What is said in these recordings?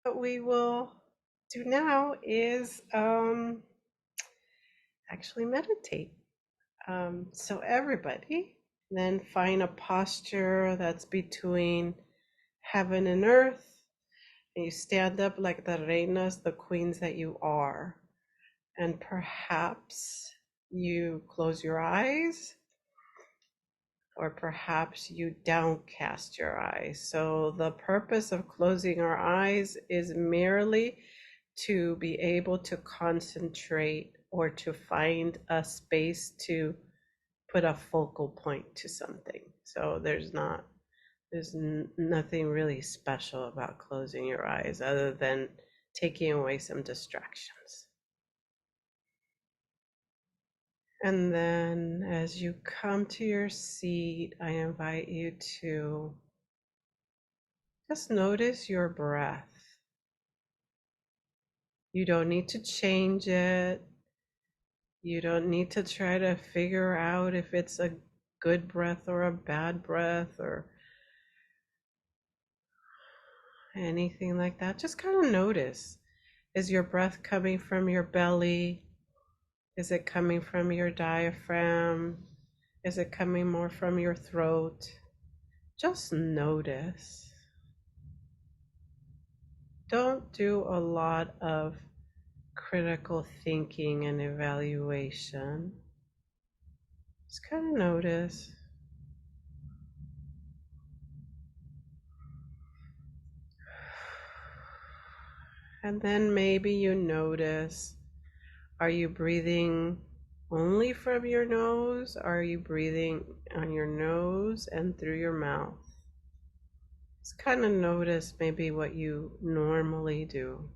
What we will do now is actually meditate. So everybody, then find a posture that's between heaven and earth. And you stand up like the reinas, the queens that you are. And perhaps you close your eyes, or perhaps you downcast your eyes. So the purpose of closing our eyes is merely to be able to concentrate or to find a space to put a focal point to something. So there's nothing really special about closing your eyes other than taking away some distractions. And then as you come to your seat, I invite you to just notice your breath. You don't need to change it. You don't need to try to figure out if it's a good breath or a bad breath or anything like that. Just kind of notice. Is your breath coming from your belly? Is it coming from your diaphragm? Is it coming more from your throat? Just notice. Don't do a lot of critical thinking and evaluation. Just kind of notice. And then maybe you notice, are you breathing only from your nose? Are you breathing on your nose and through your mouth? Just kind of notice maybe what you normally do.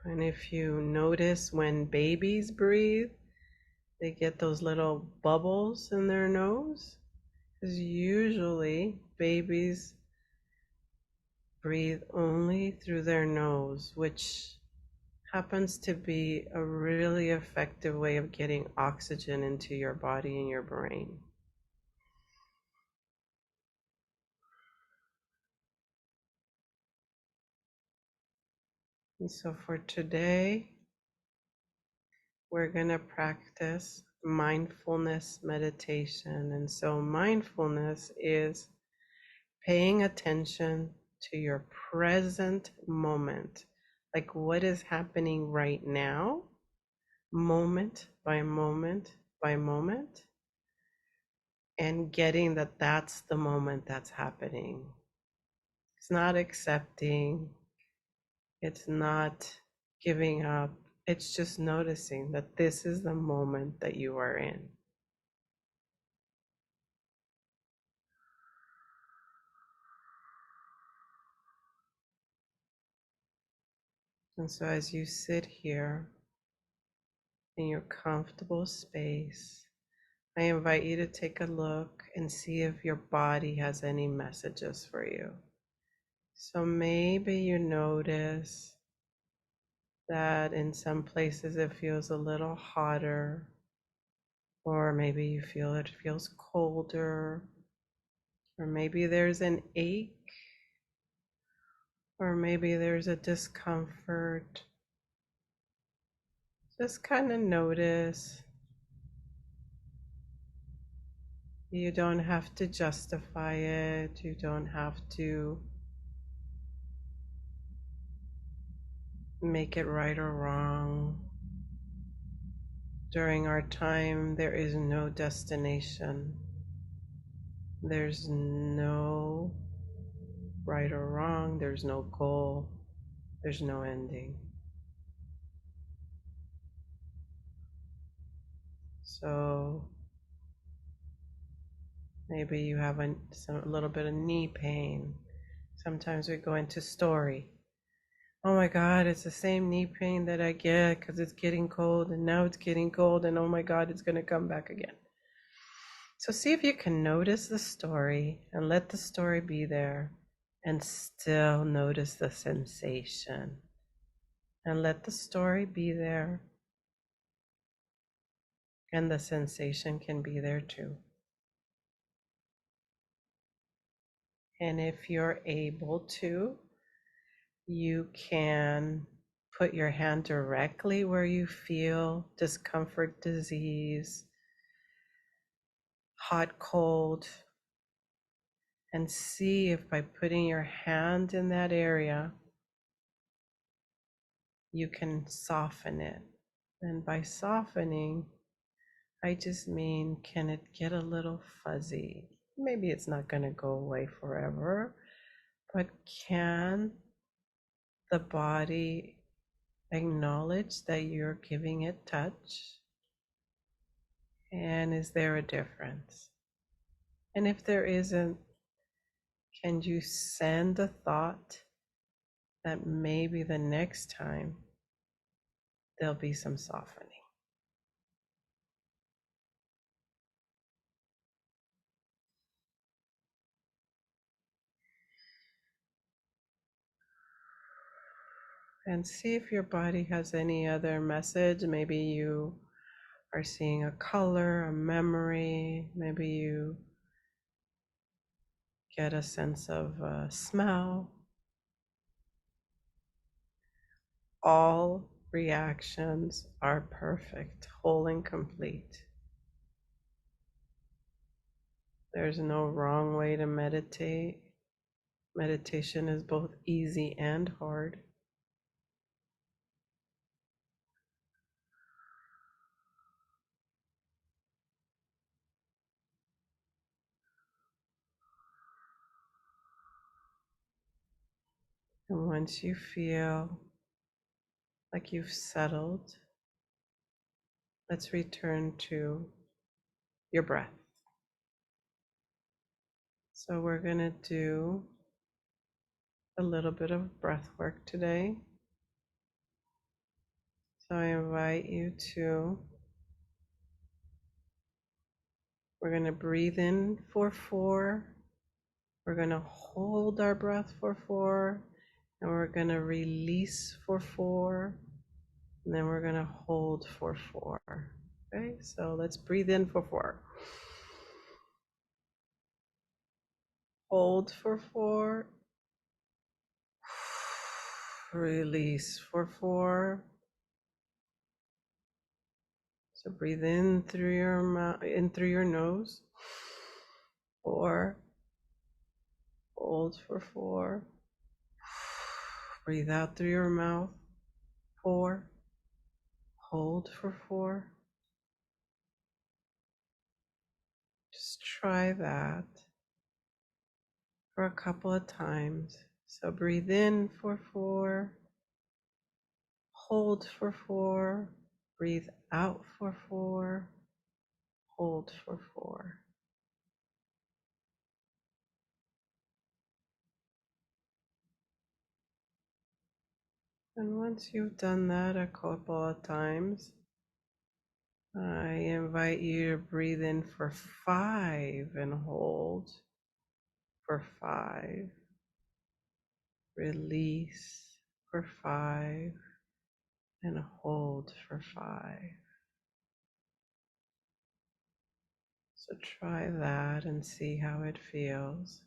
And if you notice when babies breathe, they get those little bubbles in their nose, because usually babies breathe only through their nose, which happens to be a really effective way of getting oxygen into your body and your brain. And so for today, we're going to practice mindfulness meditation. And so mindfulness is paying attention to your present moment, like what is happening right now, moment by moment by moment, and getting that that's the moment that's happening. It's not accepting, it's not giving up, it's just noticing that this is the moment that you are in. And so as you sit here in your comfortable space, I invite you to take a look and see if your body has any messages for you. So maybe you notice that in some places it feels a little hotter, or maybe you feel it feels colder, or maybe there's an ache, or maybe there's a discomfort. Just kind of notice. You don't have to justify it. You don't have to make it right or wrong. During our time, there is no destination. There's no right or wrong. There's no goal. There's no ending. So maybe you have a little bit of knee pain. Sometimes we go into story. Oh my God, it's the same knee pain that I get because it's getting cold and now it's getting cold and oh my God, it's going to come back again. So see if you can notice the story and let the story be there and still notice the sensation. And let the story be there and the sensation can be there too. And if you're able to, you can put your hand directly where you feel discomfort, disease, hot, cold, and see if by putting your hand in that area, you can soften it. And by softening, I just mean, can it get a little fuzzy? Maybe it's not going to go away forever, but can the body acknowledge that you're giving it touch? And is there a difference? And if there isn't, can you send a thought that maybe the next time there'll be some softening? And see if your body has any other message. Maybe you are seeing a color, a memory. Maybe you get a sense of smell. All reactions are perfect, whole and complete. There's no wrong way to meditate. Meditation is both easy and hard. And once you feel like you've settled, let's return to your breath. So we're going to do a little bit of breath work today. So I invite you to, we're going to breathe in for 4. We're going to hold our breath for 4. And we're going to release for 4. And then we're going to hold for 4. Okay, so let's breathe in for 4. Hold for 4. Release for 4. So breathe in through your mouth, in through your nose. 4. Hold for 4. Breathe out through your mouth. 4. Hold for 4. Just try that for a couple of times. So breathe in for 4. Hold for 4. Breathe out for 4. Hold for 4. And once you've done that a couple of times, I invite you to breathe in for 5 and hold for 5. Release for 5 and hold for 5. So try that and see how it feels.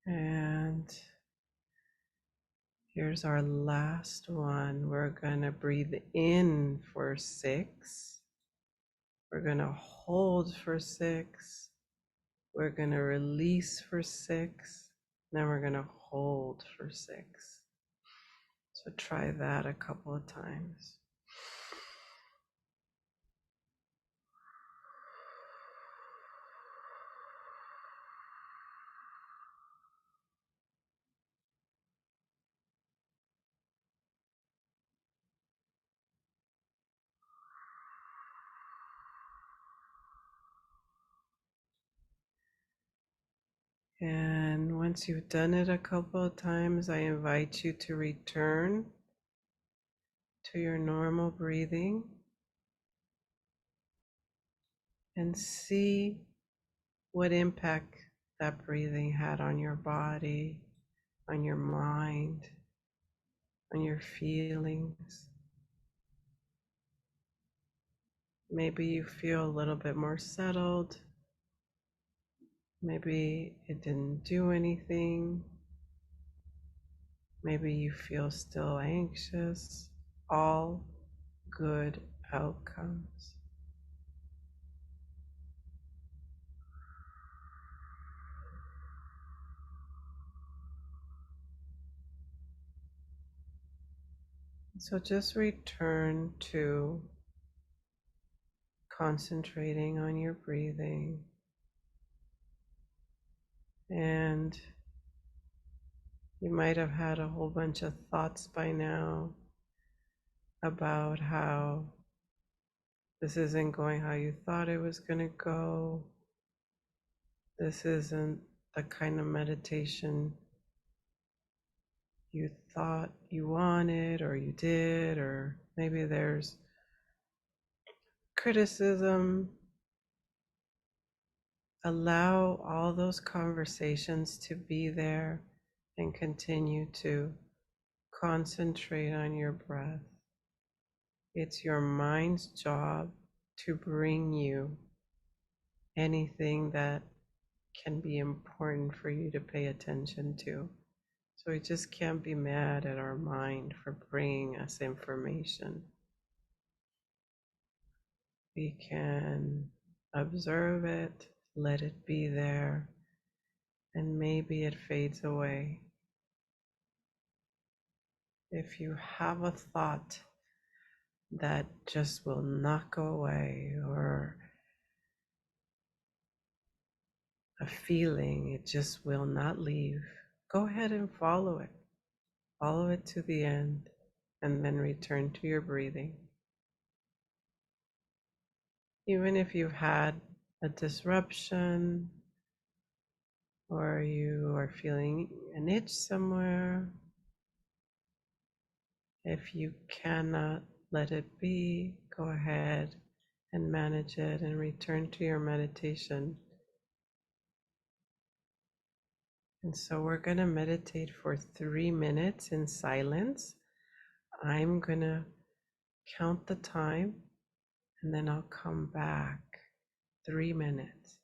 And here's our last one. We're going to breathe in for 6. We're going to hold for 6. We're going to release for 6. Then we're going to hold for 6. So try that a couple of times. And once you've done it a couple of times, I invite you to return to your normal breathing and see what impact that breathing had on your body, on your mind, on your feelings. Maybe you feel a little bit more settled. Maybe it didn't do anything. Maybe you feel still anxious. All good outcomes. So just return to concentrating on your breathing, and you might have had a whole bunch of thoughts by now about how this isn't going how you thought it was going to go. This isn't the kind of meditation you thought you wanted or you did, or maybe there's criticism. Allow all those conversations to be there and continue to concentrate on your breath. It's your mind's job to bring you anything that can be important for you to pay attention to. So we just can't be mad at our mind for bringing us information. We can observe it, let it be there, and maybe it fades away. If you have a thought that just will not go away, or a feeling it just will not leave, go ahead and follow it. Follow it to the end, and then return to your breathing. Even if you've had a disruption, or you are feeling an itch somewhere, if you cannot let it be, go ahead and manage it and return to your meditation. And so we're going to meditate for 3 minutes in silence. I'm going to count the time, and then I'll come back. 3 minutes.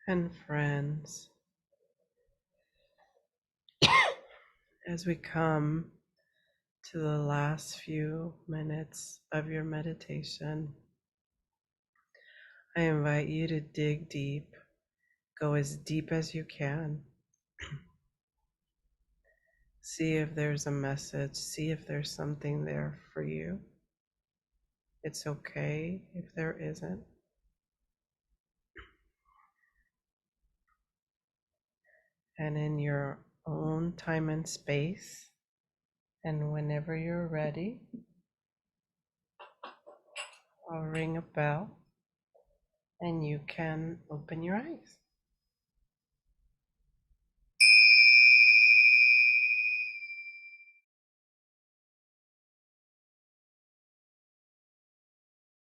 and friends. As we come to the last few minutes of your meditation, I invite you to dig deep, go as deep as you can. See if there's a message, see if there's something there for you. It's okay if there isn't. And in your own time and space, and whenever you're ready, I'll ring a bell and you can open your eyes.